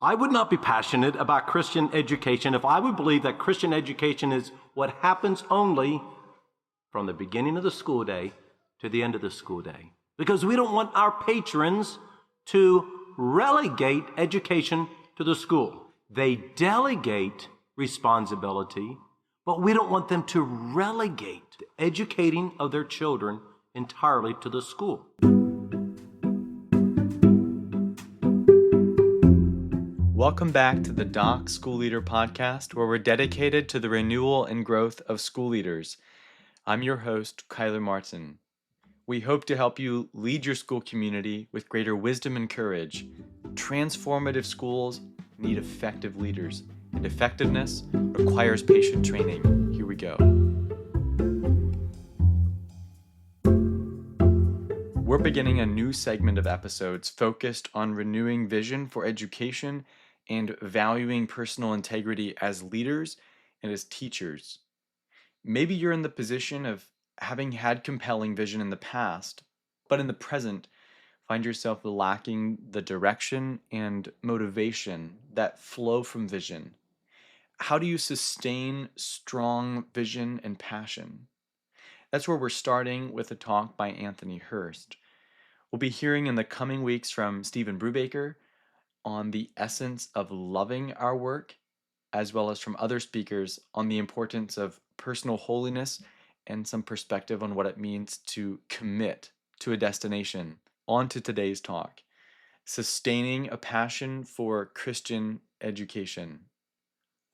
I would not be passionate about Christian education if I would believe that Christian education is what happens only from the beginning of the school day to the end of the school day. Because we don't want our patrons to relegate education to the school. They delegate responsibility, but we don't want them to relegate the educating of their children entirely to the school. Welcome back to the Doc School Leader Podcast, where we're dedicated to the renewal and growth of school leaders. I'm your host, Kyler Martin. We hope to help you lead your school community with greater wisdom and courage. Transformative schools need effective leaders, and effectiveness requires patient training. Here we go. We're beginning a new segment of episodes focused on renewing vision for education and valuing personal integrity as leaders and as teachers. Maybe you're in the position of having had compelling vision in the past, but in the present find yourself lacking the direction and motivation that flow from vision. How do you sustain strong vision and passion? That's where we're starting with a talk by Anthony Hurst. We'll be hearing in the coming weeks from Stephen Brubaker on the essence of loving our work, as well as from other speakers on the importance of personal holiness and some perspective on what it means to commit to a destination. On to today's talk, sustaining a passion for Christian education.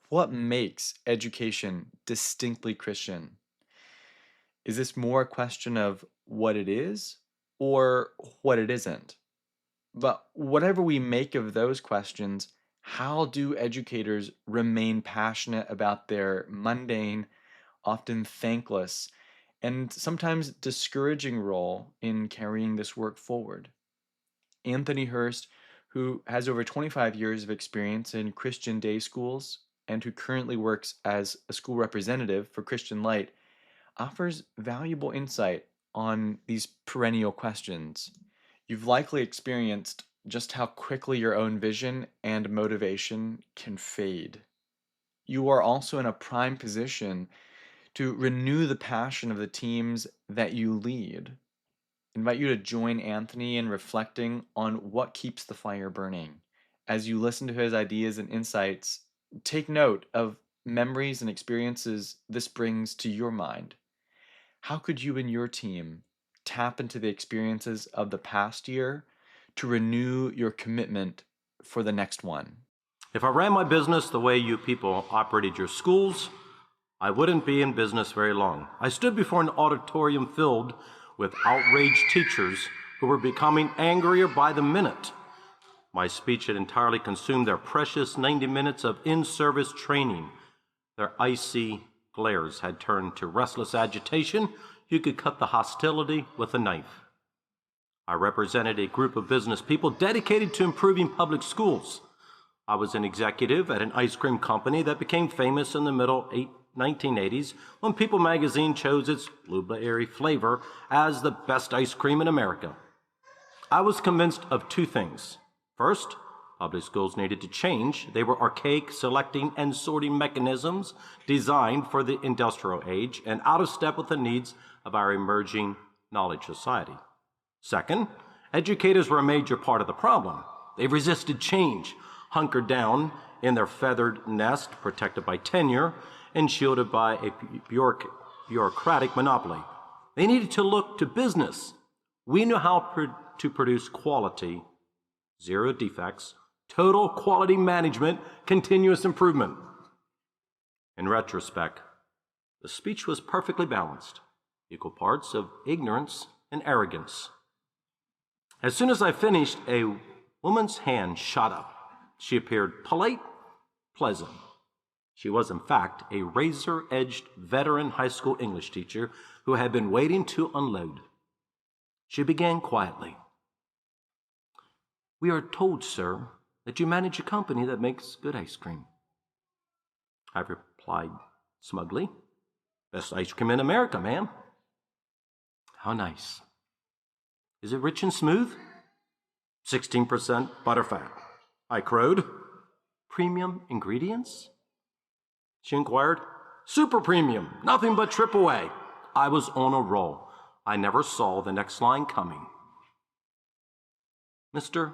What makes education distinctly Christian? Is this more a question of what it is or what it isn't? But whatever we make of those questions, how do educators remain passionate about their mundane, often thankless, and sometimes discouraging role in carrying this work forward? Anthony Hurst, who has over 25 years of experience in Christian day schools and who currently works as a school representative for Christian Light, offers valuable insight on these perennial questions. You've likely experienced just how quickly your own vision and motivation can fade. You are also in a prime position to renew the passion of the teams that you lead. I invite you to join Anthony in reflecting on what keeps the fire burning. As you listen to his ideas and insights, take note of memories and experiences this brings to your mind. How could you and your team tap into the experiences of the past year to renew your commitment for the next one? If I ran my business the way you people operated your schools, I wouldn't be in business very long. I stood before an auditorium filled with outraged teachers who were becoming angrier by the minute. My speech had entirely consumed their precious 90 minutes of in-service training. Their icy glares had turned to restless agitation. You could cut the hostility with a knife. I represented a group of business people dedicated to improving public schools. I was an executive at an ice cream company that became famous in the middle 1980s when People magazine chose its blueberry flavor as the best ice cream in America. I was convinced of two things. First, public schools needed to change. They were archaic selecting and sorting mechanisms designed for the industrial age and out of step with the needs of our emerging knowledge society. Second, educators were a major part of the problem. They resisted change, hunkered down in their feathered nest, protected by tenure and shielded by a bureaucratic monopoly. They needed to look to business. We knew how to produce quality, zero defects, total quality management, continuous improvement. In retrospect, the speech was perfectly balanced, equal parts of ignorance and arrogance. As soon as I finished, a woman's hand shot up. She appeared polite, pleasant. She was, in fact, a razor-edged veteran high school English teacher who had been waiting to unload. She began quietly. "We are told, sir, that you manage a company that makes good ice cream." I replied smugly, "Best ice cream in America, ma'am." "How nice. Is it rich and smooth?" 16% butterfat, I crowed. Premium ingredients? She inquired. Super premium, nothing but AAA. I was on a roll. I never saw the next line coming. Mr.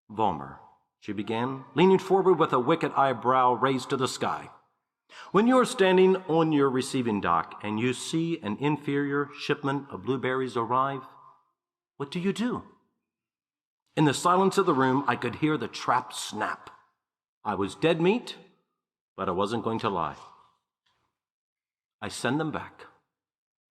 Vollmer, she began, leaning forward with a wicked eyebrow raised to the sky. When you are standing on your receiving dock and you see an inferior shipment of blueberries arrive, what do you do? In the silence of the room, I could hear the trap snap. I was dead meat, but I wasn't going to lie. I send them back.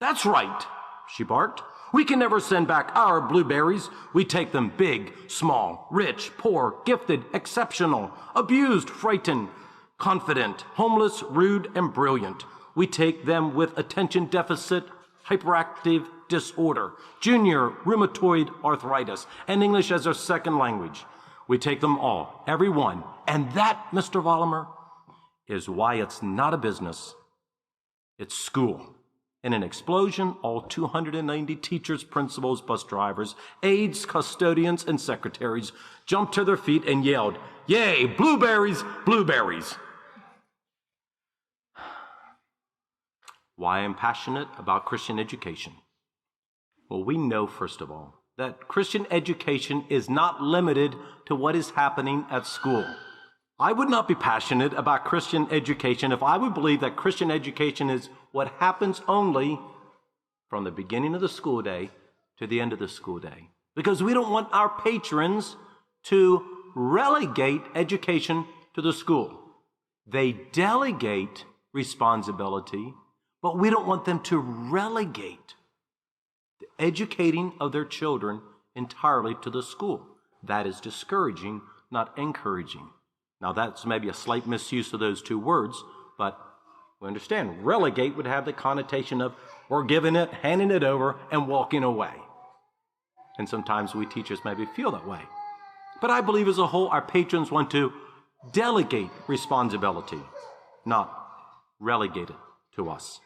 That's right, she barked. We can never send back our blueberries. We take them big, small, rich, poor, gifted, exceptional, abused, frightened, confident, homeless, rude, and brilliant. We take them with attention deficit, hyperactive disorder, junior rheumatoid arthritis, and English as their second language. We take them all, every one. And that, Mr. Vollmer, is why it's not a business. It's school. In an explosion, all 290 teachers, principals, bus drivers, aides, custodians, and secretaries jumped to their feet and yelled, "Yay, blueberries, blueberries!" Why I'm passionate about Christian education? Well, we know, first of all, that Christian education is not limited to what is happening at school. I would not be passionate about Christian education if I would believe that Christian education is what happens only from the beginning of the school day to the end of the school day. Because we don't want our patrons to relegate education to the school. They delegate responsibility, but we don't want them to relegate the educating of their children entirely to the school. That is discouraging, not encouraging. Now, that's maybe a slight misuse of those two words, but we understand relegate would have the connotation of we're giving it, handing it over, and walking away. And sometimes we teachers maybe feel that way. But I believe as a whole, our patrons want to delegate responsibility, not relegate it to us.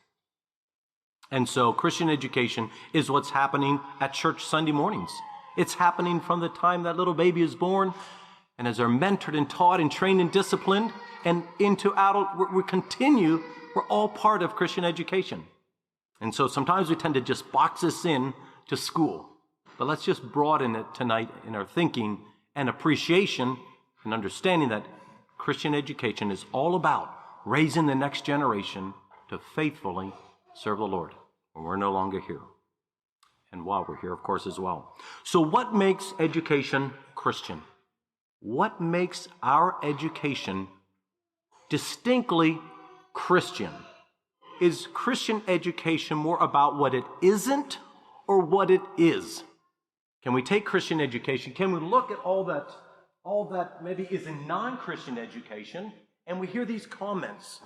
And so Christian education is what's happening at church Sunday mornings. It's happening from the time that little baby is born, and as they're mentored and taught and trained and disciplined and into adult, we're all part of Christian education. And so sometimes we tend to just box this in to school. But let's just broaden it tonight in our thinking and appreciation and understanding that Christian education is all about raising the next generation to faithfully serve the Lord when we're no longer here. And while we're here, of course, as well. So what makes education Christian? What makes our education distinctly Christian? Is Christian education more about what it isn't or what it is? Can we take Christian education? Can we look at all that maybe is in non-Christian education, and we hear these comments?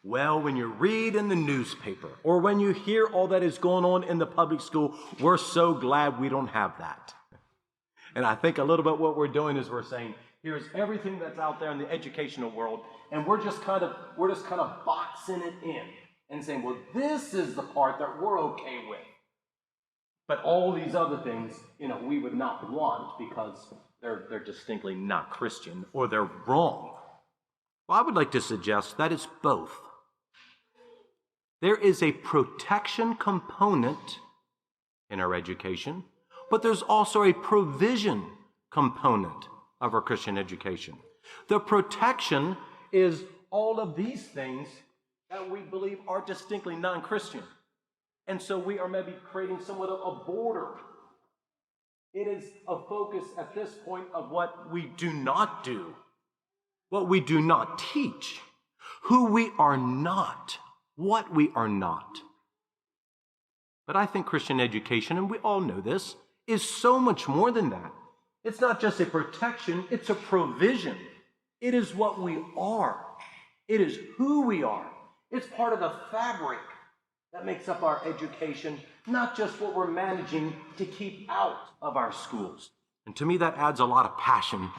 Well, when you read in the newspaper or when you hear all that is going on in the public school, we're so glad we don't have that. And I think a little bit what we're doing is we're saying, here's everything that's out there in the educational world, and we're just kind of boxing it in and saying, well, this is the part that we're okay with. But all these other things, we would not want because they're distinctly not Christian or they're wrong. Well, I would like to suggest that it's both. There is a protection component in our education, but there's also a provision component of our Christian education. The protection is all of these things that we believe are distinctly non-Christian. And so we are maybe creating somewhat of a border. It is a focus at this point of what we do not do, what we do not teach, who we are not, what we are not. But I think Christian education, and we all know this, is so much more than that. It's not just a protection, it's a provision. It is what we are. It is who we are. It's part of the fabric that makes up our education, not just what we're managing to keep out of our schools. And to me, that adds a lot of passion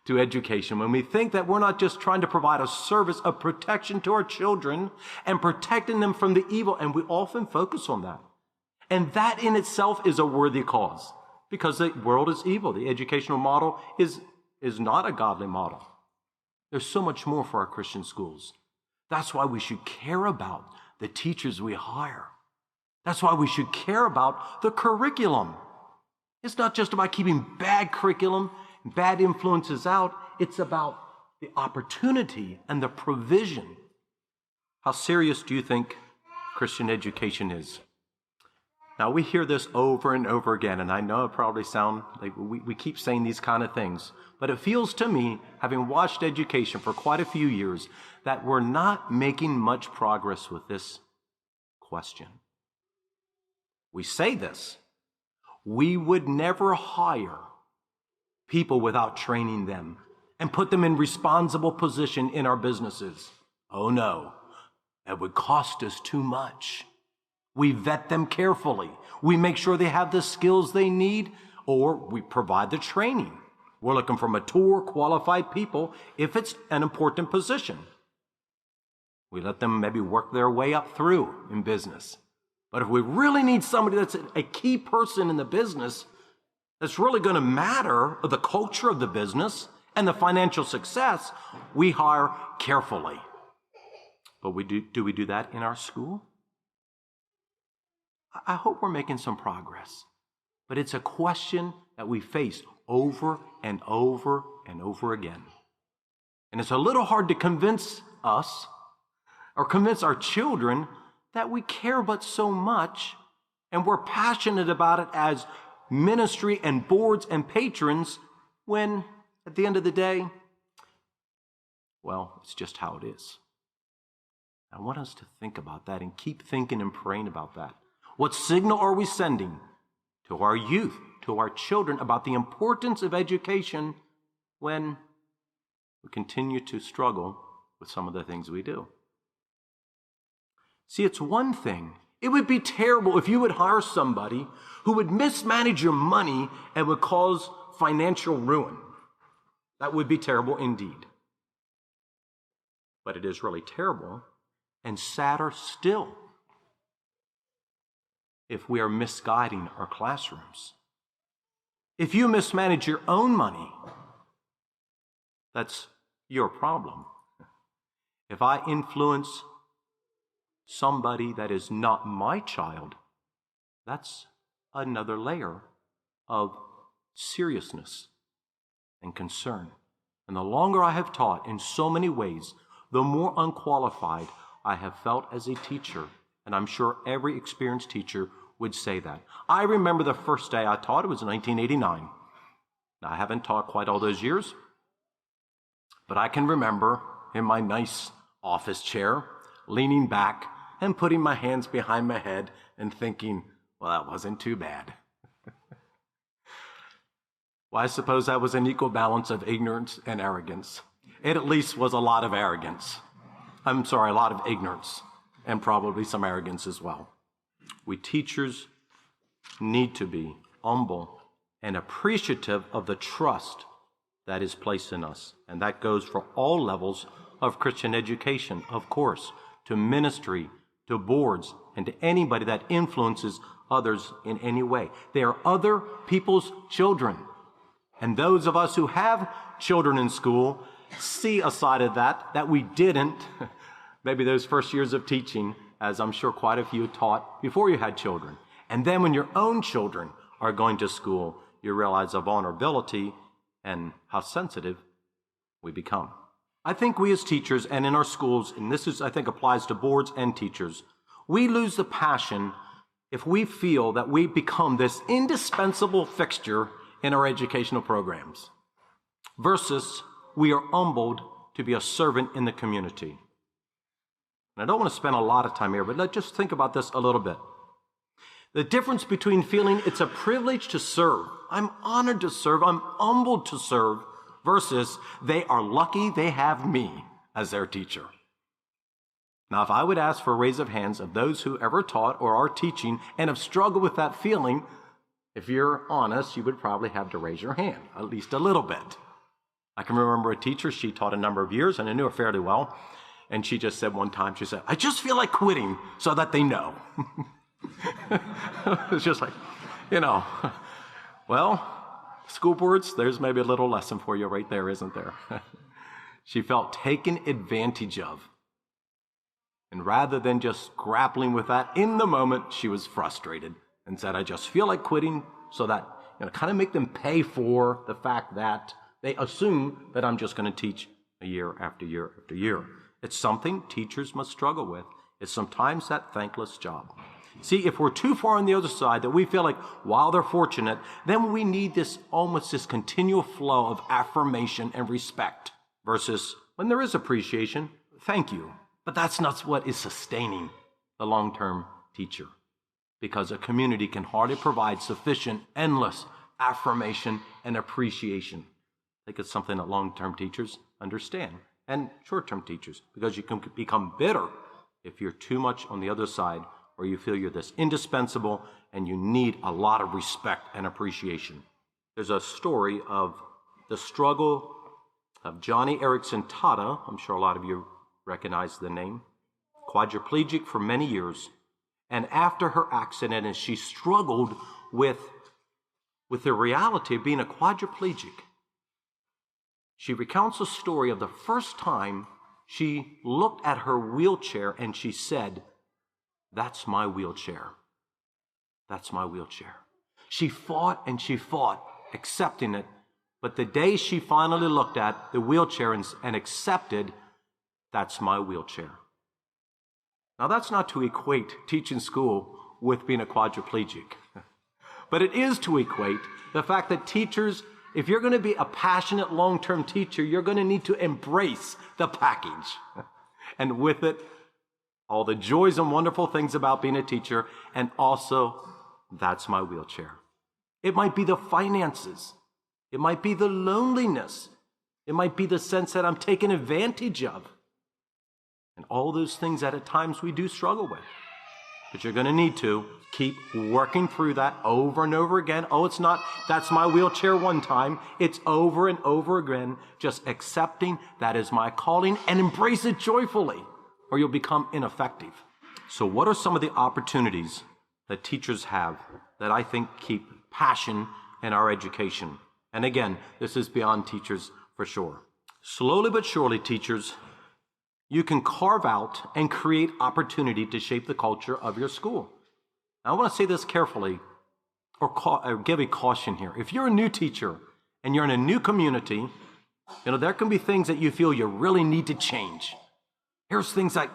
to education when we think that we're not just trying to provide a service of protection to our children and protecting them from the evil, and we often focus on that. And that in itself is a worthy cause because the world is evil. The educational model is not a godly model. There's so much more for our Christian schools. That's why we should care about the teachers we hire. That's why we should care about the curriculum. It's not just about keeping bad curriculum, bad influences out. It's about the opportunity and the provision. How serious do you think Christian education is? Now, we hear this over and over again, and I know it probably sounds like we keep saying these kind of things, but it feels to me, having watched education for quite a few years, that we're not making much progress with this question. We say this. We would never hire people without training them and put them in responsible position in our businesses. Oh no, that would cost us too much. We vet them carefully. We make sure they have the skills they need, or we provide the training. We're looking for mature, qualified people if it's an important position. We let them maybe work their way up through in business. But if we really need somebody that's a key person in the business, that's really going to matter the culture of the business and the financial success, we hire carefully. But do we do that in our school? I hope we're making some progress. But it's a question that we face over and over and over again. And it's a little hard to convince us or convince our children that we care about so much and we're passionate about it as ministry and boards and patrons when, at the end of the day, well, it's just how it is. I want us to think about that and keep thinking and praying about that. What signal are we sending to our youth, to our children, about the importance of education when we continue to struggle with some of the things we do? See, it's one thing. It would be terrible if you would hire somebody who would mismanage your money and would cause financial ruin. That would be terrible indeed. But it is really terrible and sadder still if we are misguiding our classrooms. If you mismanage your own money, that's your problem. If I influence somebody that is not my child, that's another layer of seriousness and concern. And the longer I have taught in so many ways, the more unqualified I have felt as a teacher. And I'm sure every experienced teacher would say that. I remember the first day I taught, it was in 1989. Now, I haven't taught quite all those years, but I can remember in my nice office chair, leaning back and putting my hands behind my head and thinking, well, that wasn't too bad. Well, I suppose that was an equal balance of ignorance and arrogance. It at least was a lot of arrogance. A lot of ignorance, and probably some arrogance as well. We teachers need to be humble and appreciative of the trust that is placed in us. And that goes for all levels of Christian education, of course, to ministry, to boards, and to anybody that influences others in any way. They are other people's children. And those of us who have children in school see a side of that we didn't, maybe those first years of teaching, as I'm sure quite a few taught before you had children. And then when your own children are going to school, you realize the vulnerability and how sensitive we become. I think we as teachers and in our schools, and this I think applies to boards and teachers, we lose the passion if we feel that we become this indispensable fixture in our educational programs versus we are humbled to be a servant in the community. And I don't want to spend a lot of time here, but let's just think about this a little bit. The difference between feeling it's a privilege to serve, I'm honored to serve, I'm humbled to serve, versus they are lucky they have me as their teacher. Now, if I would ask for a raise of hands of those who ever taught or are teaching and have struggled with that feeling, if you're honest, you would probably have to raise your hand, at least a little bit. I can remember a teacher, she taught a number of years, and I knew her fairly well, and she just said one time, she said, I just feel like quitting so that they know. It's just like, well, school boards, there's maybe a little lesson for you right there, isn't there? She felt taken advantage of. And rather than just grappling with that in the moment, she was frustrated and said, I just feel like quitting, so that, kind of make them pay for the fact that they assume that I'm just going to teach a year after year after year. It's something teachers must struggle with. It's sometimes that thankless job. See, if we're too far on the other side, that we feel like, while they're fortunate, then we need this continual flow of affirmation and respect, versus when there is appreciation, thank you. But that's not what is sustaining the long-term teacher, because a community can hardly provide sufficient, endless affirmation and appreciation. I think it's something that long-term teachers understand, and short-term teachers, because you can become bitter if you're too much on the other side, or you feel you're this indispensable and you need a lot of respect and appreciation. There's a story of the struggle of Johnny Erickson Tata. I'm sure a lot of you recognize the name. Quadriplegic for many years. And after her accident, and she struggled with the reality of being a quadriplegic, she recounts a story of the first time she looked at her wheelchair and she said, that's my wheelchair. That's my wheelchair. She fought and she fought, accepting it. But the day she finally looked at the wheelchair and accepted, that's my wheelchair. Now, that's not to equate teaching school with being a quadriplegic. But it is to equate the fact that teachers, if you're going to be a passionate long-term teacher, you're going to need to embrace the package. And with it, all the joys and wonderful things about being a teacher, and also, that's my wheelchair. It might be the finances. It might be the loneliness. It might be the sense that I'm taken advantage of. And all those things that at times we do struggle with. But you're going to need to keep working through that over and over again. Oh, it's not, that's my wheelchair one time. It's over and over again, just accepting that is my calling and embrace it joyfully, or you'll become ineffective. So what are some of the opportunities that teachers have that I think keep passion in our education? And again, this is beyond teachers for sure. Slowly but surely, teachers, you can carve out and create opportunity to shape the culture of your school. Now, I want to say this carefully, or give a caution here. If you're a new teacher and you're in a new community, there can be things that you feel you really need to change. Here's things like,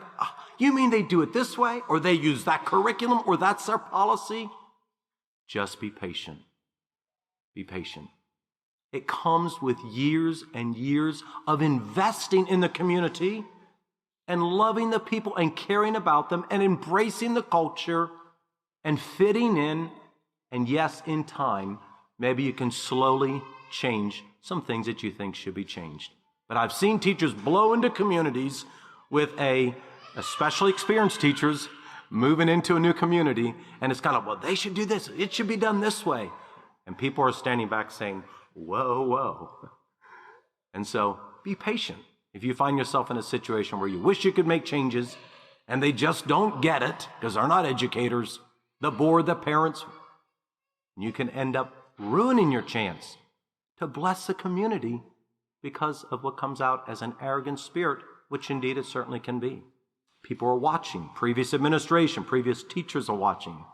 you mean they do it this way, or they use that curriculum, or that's their policy? Just be patient. Be patient. It comes with years and years of investing in the community and loving the people and caring about them and embracing the culture and fitting in. And yes, in time, maybe you can slowly change some things that you think should be changed. But I've seen teachers blow into communities with especially experienced teachers moving into a new community, and it's kind of, well, they should do this. It should be done this way. And people are standing back saying, whoa, whoa. And so be patient. If you find yourself in a situation where you wish you could make changes and they just don't get it because they're not educators, the board, the parents, you can end up ruining your chance to bless the community because of what comes out as an arrogant spirit, which indeed it certainly can be. People are watching. Previous administration, previous teachers are watching.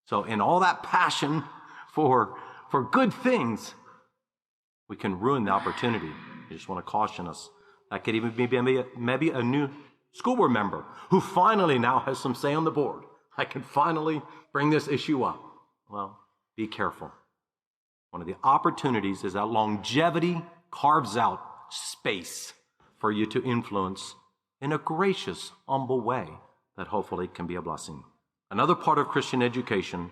So in all that passion for good things, we can ruin the opportunity. I just want to caution us. That could even be maybe a new school board member who finally now has some say on the board. I can finally bring this issue up. Well, be careful. One of the opportunities is that longevity carves out space for you to influence in a gracious, humble way that hopefully can be a blessing. Another part of Christian education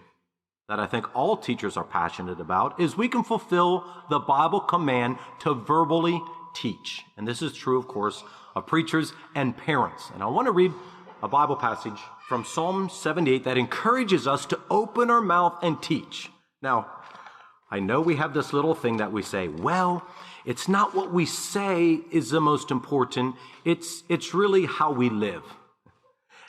that I think all teachers are passionate about is we can fulfill the Bible command to verbally teach. And this is true, of course, of preachers and parents. And I want to read a Bible passage from Psalm 78 that encourages us to open our mouth and teach. Now, I know we have this little thing that we say, well, it's not what we say is the most important. It's really how we live.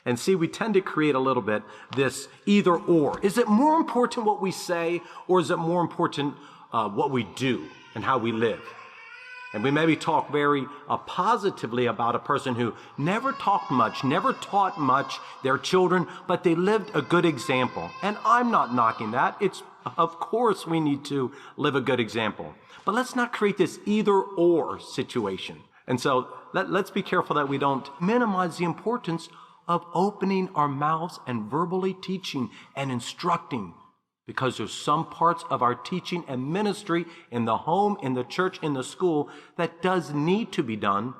And see, we tend to create a little bit this either or. Is it more important what we say, or is it more important what we do and how we live? And we maybe talk very positively about a person who never talked much, never taught much, their children, but they lived a good example. And I'm not knocking that. Of course we need to live a good example. But let's not create this either-or situation. And so let's be careful that we don't minimize the importance of opening our mouths and verbally teaching and instructing. Because there's some parts of our teaching and ministry in the home, in the church, in the school that does need to be done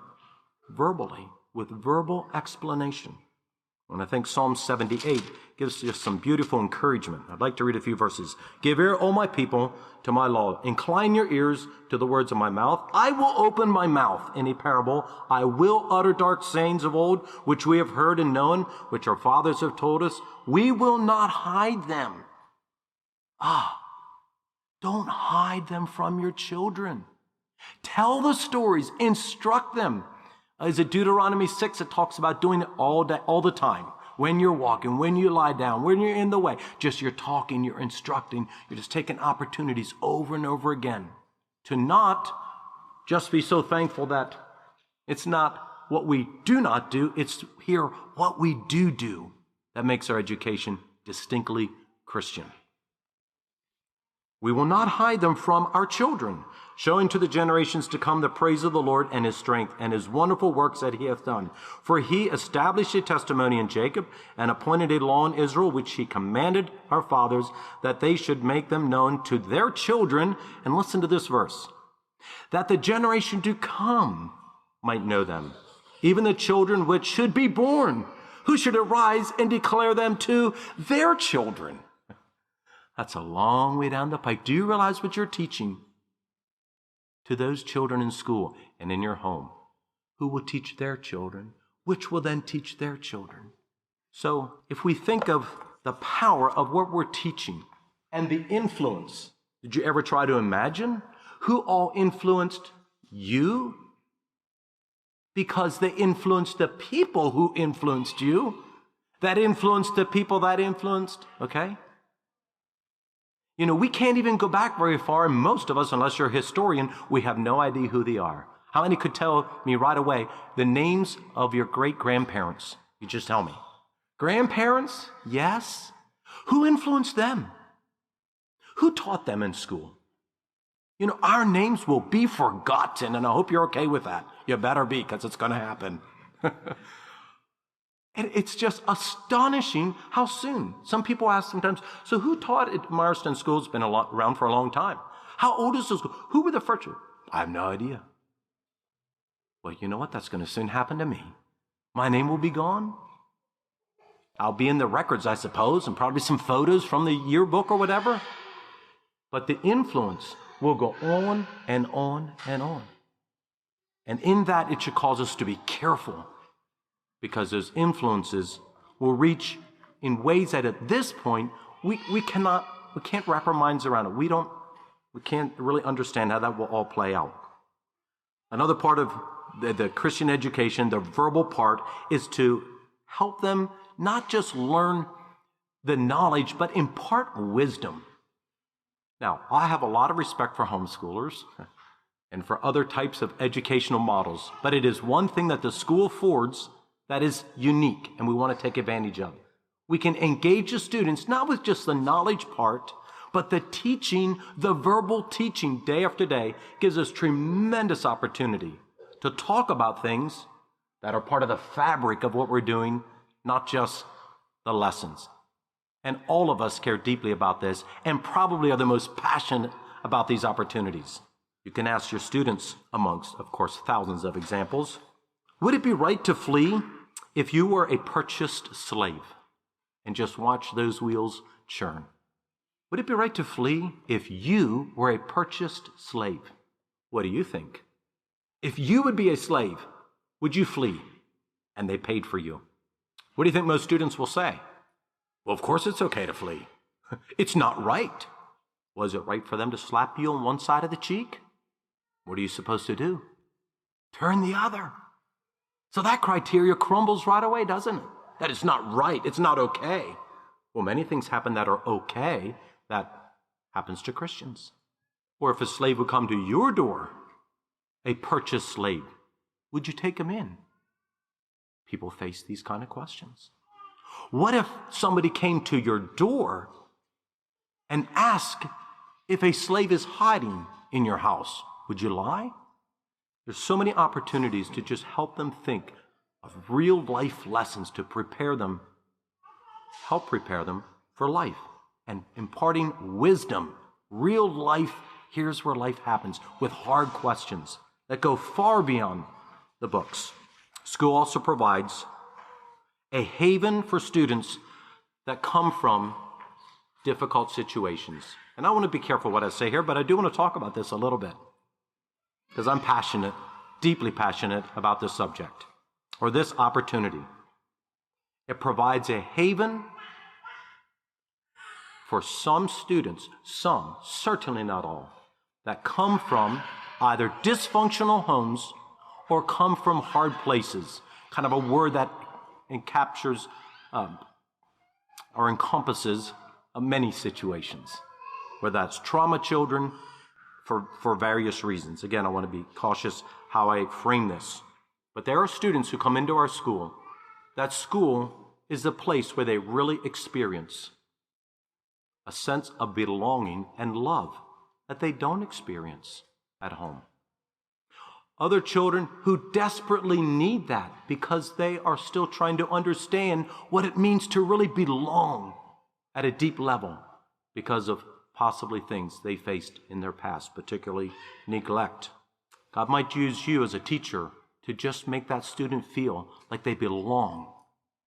verbally, with verbal explanation. And I think Psalm 78 gives us some beautiful encouragement. I'd like to read a few verses. Give ear, O my people, to my law. Incline your ears to the words of my mouth. I will open my mouth in a parable. I will utter dark sayings of old, which we have heard and known, which our fathers have told us. We will not hide them. Don't hide them from your children. Tell the stories, instruct them. Is it Deuteronomy 6? It talks about doing it all day, all the time. When you're walking, when you lie down, when you're in the way. Just you're talking, you're instructing, you're just taking opportunities over and over again. To not just be so thankful that it's not what we do not do, it's here what we do that makes our education distinctly Christian. We will not hide them from our children, showing to the generations to come the praise of the Lord and his strength and his wonderful works that he hath done. For he established a testimony in Jacob and appointed a law in Israel, which he commanded our fathers that they should make them known to their children. And listen to this verse, that the generation to come might know them, even the children which should be born, who should arise and declare them to their children. That's a long way down the pike. Do you realize what you're teaching to those children in school and in your home? Who will teach their children, which will then teach their children? So if we think of the power of what we're teaching and the influence, did you ever try to imagine who all influenced you? Because they influenced the people who influenced you, that influenced the people that influenced, okay? You know, we can't even go back very far, and most of us, unless you're a historian, we have no idea who they are. How many could tell me right away the names of your great-grandparents? You just tell me. Grandparents? Yes. Who influenced them? Who taught them in school? You know, our names will be forgotten, and I hope you're okay with that. You better be, because it's going to happen. And it's just astonishing how soon. Some people ask sometimes, so who taught at Marston School? It's been around for a long time. How old is the school? Who were the first? I have no idea. Well, you know what? That's going to soon happen to me. My name will be gone. I'll be in the records, I suppose, and probably some photos from the yearbook or whatever. But the influence will go on and on and on. And in that, it should cause us to be careful, because those influences will reach in ways that at this point we can't wrap our minds around it. We can't really understand how that will all play out. Another part of the Christian education, the verbal part, is to help them not just learn the knowledge, but impart wisdom. Now, I have a lot of respect for homeschoolers and for other types of educational models, but it is one thing that the school affords that is unique, and we want to take advantage of. We can engage the students, not with just the knowledge part, but the teaching, the verbal teaching day after day gives us tremendous opportunity to talk about things that are part of the fabric of what we're doing, not just the lessons. And all of us care deeply about this and probably are the most passionate about these opportunities. You can ask your students, amongst, of course, thousands of examples, would it be right to flee if you were a purchased slave and just watch those wheels churn? Would it be right to flee if you were a purchased slave? What do you think? If you would be a slave, would you flee? And they paid for you. What do you think most students will say? Well, of course it's okay to flee. It's not right. Was it right for them to slap you on one side of the cheek? What are you supposed to do? Turn the other. So that criteria crumbles right away, doesn't it? That it's not right, it's not okay. Well, many things happen that are okay that happens to Christians. Or if a slave would come to your door a purchased slave, would you take him in? People face these kind of questions. What if somebody came to your door and asked if a slave is hiding in your house? Would you lie? There's so many opportunities to just help them think of real life lessons to prepare them, help prepare them for life, and imparting wisdom, real life. Here's where life happens, with hard questions that go far beyond the books. School also provides a haven for students that come from difficult situations. And I want to be careful what I say here, but I do want to talk about this a little bit because I'm passionate, deeply passionate about this subject or this opportunity. It provides a haven for some students, some, certainly not all, that come from either dysfunctional homes or come from hard places, kind of a word that captures or encompasses many situations, whether that's trauma children for various reasons. Again, I want to be cautious how I frame this. But there are students who come into our school. That school is the place where they really experience a sense of belonging and love that they don't experience at home. Other children who desperately need that because they are still trying to understand what it means to really belong at a deep level because of possibly things they faced in their past, particularly neglect. God might use you as a teacher to just make that student feel like they belong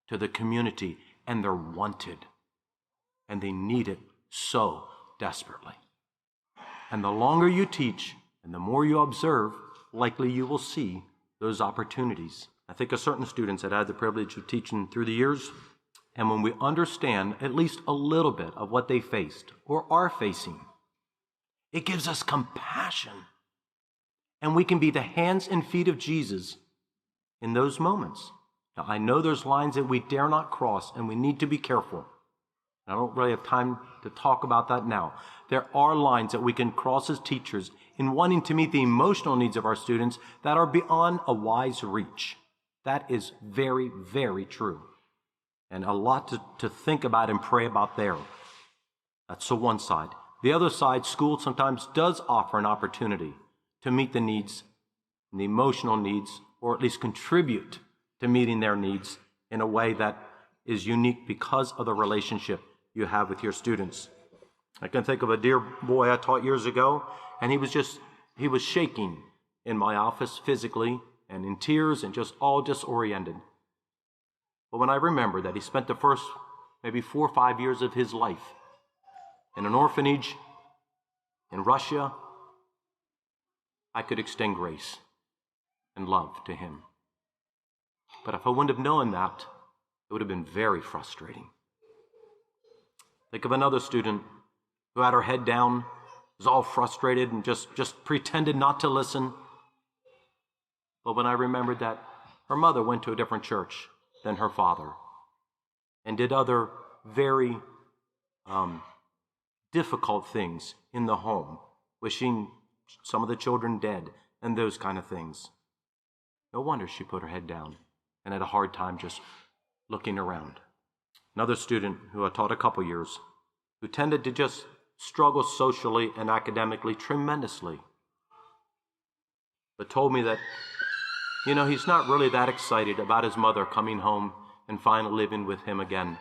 to the community and they're wanted and they need it so desperately. And the longer you teach and the more you observe, likely you will see those opportunities. I think of certain students that I had the privilege of teaching through the years, and when we understand at least a little bit of what they faced or are facing, it gives us compassion. And we can be the hands and feet of Jesus in those moments. Now, I know there's lines that we dare not cross, and we need to be careful. I don't really have time to talk about that now. There are lines that we can cross as teachers in wanting to meet the emotional needs of our students that are beyond a wise reach. That is very, very true. And a lot to think about and pray about there. That's the one side. The other side, school sometimes does offer an opportunity to meet the needs, the emotional needs, or at least contribute to meeting their needs in a way that is unique because of the relationship you have with your students. I can think of a dear boy I taught years ago, and he was shaking in my office physically and in tears and just all disoriented. But when I remember that he spent the first maybe 4 or 5 years of his life in an orphanage in Russia, I could extend grace and love to him. But if I wouldn't have known that, it would have been very frustrating. Think of another student who had her head down, was all frustrated and just pretended not to listen. But when I remembered that her mother went to a different church than her father and did other very difficult things in the home, wishing some of the children dead and those kind of things, no wonder she put her head down and had a hard time just looking around. Another student who I taught a couple years, who tended to just struggle socially and academically tremendously, but told me that, he's not really that excited about his mother coming home and finally living with him again,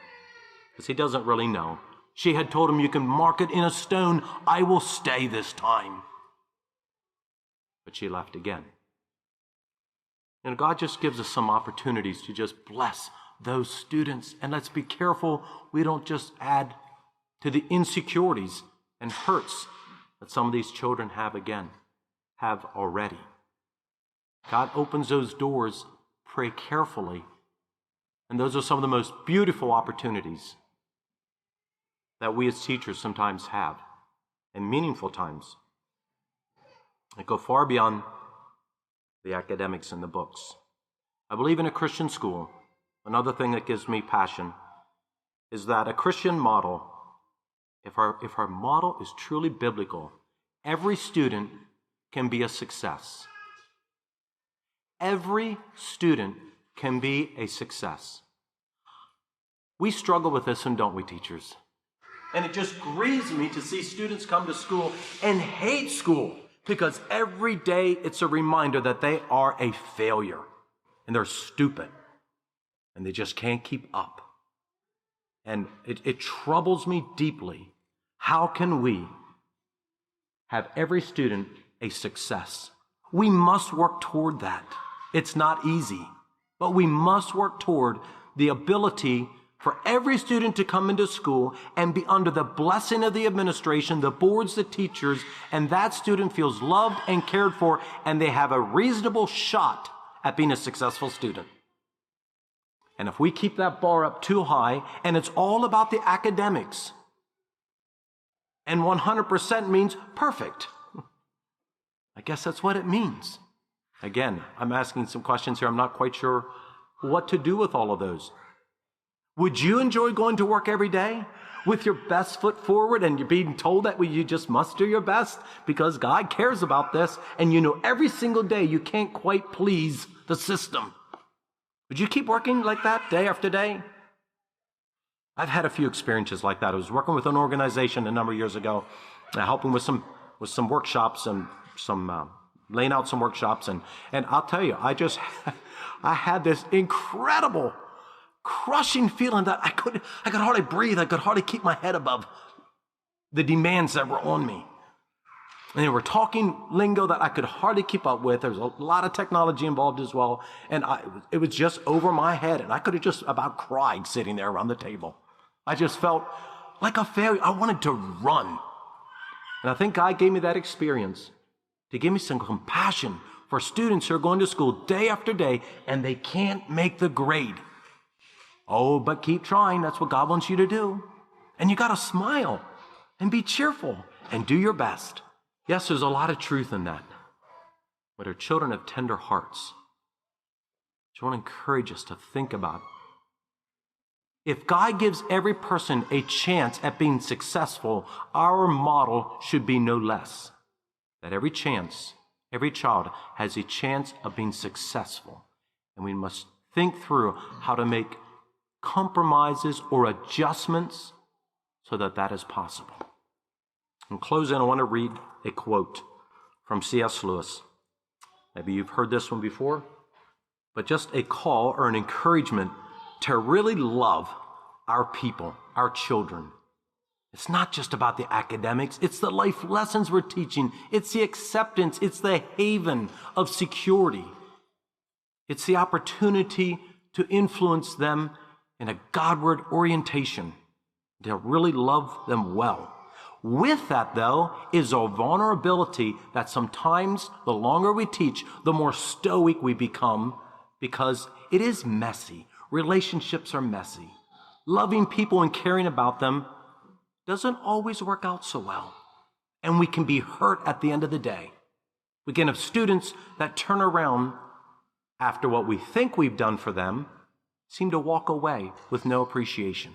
because he doesn't really know. She had told him, "You can mark it in a stone, I will stay this time." But she left again. And God just gives us some opportunities to just bless those students. And let's be careful we don't just add to the insecurities and hurts that some of these children have already. God opens those doors, pray carefully. And those are some of the most beautiful opportunities that we as teachers sometimes have, and meaningful times. They go far beyond the academics and the books. I believe in a Christian school. Another thing that gives me passion is that a Christian model, if our model is truly biblical, every student can be a success. Every student can be a success. We struggle with this, and don't we, teachers? And it just grieves me to see students come to school and hate school because every day it's a reminder that they are a failure and they're stupid and they just can't keep up. And it troubles me deeply. How can we have every student a success? We must work toward that. It's not easy, but we must work toward the ability for every student to come into school and be under the blessing of the administration, the boards, the teachers, and that student feels loved and cared for, and they have a reasonable shot at being a successful student. And if we keep that bar up too high, and it's all about the academics, and 100% means perfect, I guess that's what it means. Again, I'm asking some questions here. I'm not quite sure what to do with all of those. Would you enjoy going to work every day with your best foot forward and you're being told that you just must do your best because God cares about this, and you know every single day you can't quite please the system? Would you keep working like that day after day? I've had a few experiences like that. I was working with an organization a number of years ago, helping with some workshops and laying out some workshops, and I'll tell you, I had this incredible crushing feeling that I could hardly breathe. I could hardly keep my head above the demands that were on me. And they were talking lingo that I could hardly keep up with. There was a lot of technology involved as well. And it was just over my head. And I could have just about cried sitting there around the table. I just felt like a failure. I wanted to run. And I think God gave me that experience to give me some compassion for students who are going to school day after day and they can't make the grade. Oh, but keep trying. That's what God wants you to do. And you got to smile and be cheerful and do your best. Yes, there's a lot of truth in that. But our children have tender hearts. So I want to encourage us to think about it. If God gives every person a chance at being successful, our model should be no less. That every child has a chance of being successful. And we must think through how to make compromises or adjustments so that that is possible. In closing, I want to read a quote from C.S. Lewis. Maybe you've heard this one before, but just a call or an encouragement to really love our people, our children. It's not just about the academics. It's the life lessons we're teaching. It's the acceptance. It's the haven of security. It's the opportunity to influence them in a Godward orientation, to really love them well. With that, though, is a vulnerability that sometimes the longer we teach, the more stoic we become, because it is messy. Relationships are messy. Loving people and caring about them doesn't always work out so well. And we can be hurt at the end of the day. We can have students that turn around after what we think we've done for them, seem to walk away with no appreciation.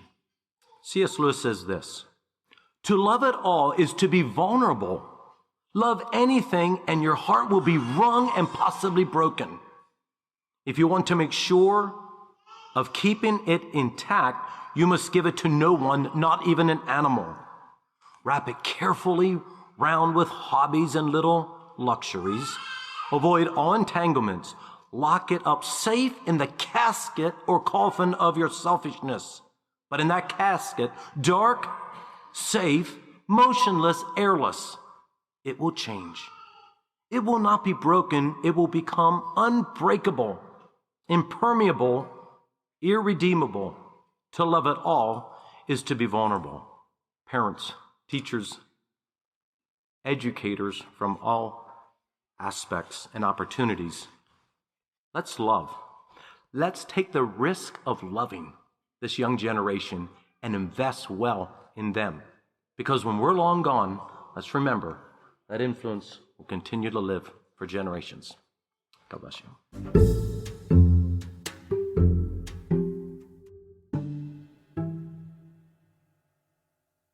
C.S. Lewis says this: to love at all is to be vulnerable. Love anything and your heart will be wrung and possibly broken. If you want to make sure of keeping it intact, you must give it to no one, not even an animal. Wrap it carefully round with hobbies and little luxuries. Avoid all entanglements. Lock it up safe in the casket or coffin of your selfishness. But in that casket, dark, safe, motionless, airless, it will change. It will not be broken. It will become unbreakable, impermeable, irredeemable. To love at all is to be vulnerable. Parents, teachers, educators from all aspects and opportunities, let's love. Let's take the risk of loving this young generation and invest well in them. Because when we're long gone, let's remember that influence will continue to live for generations. God bless you.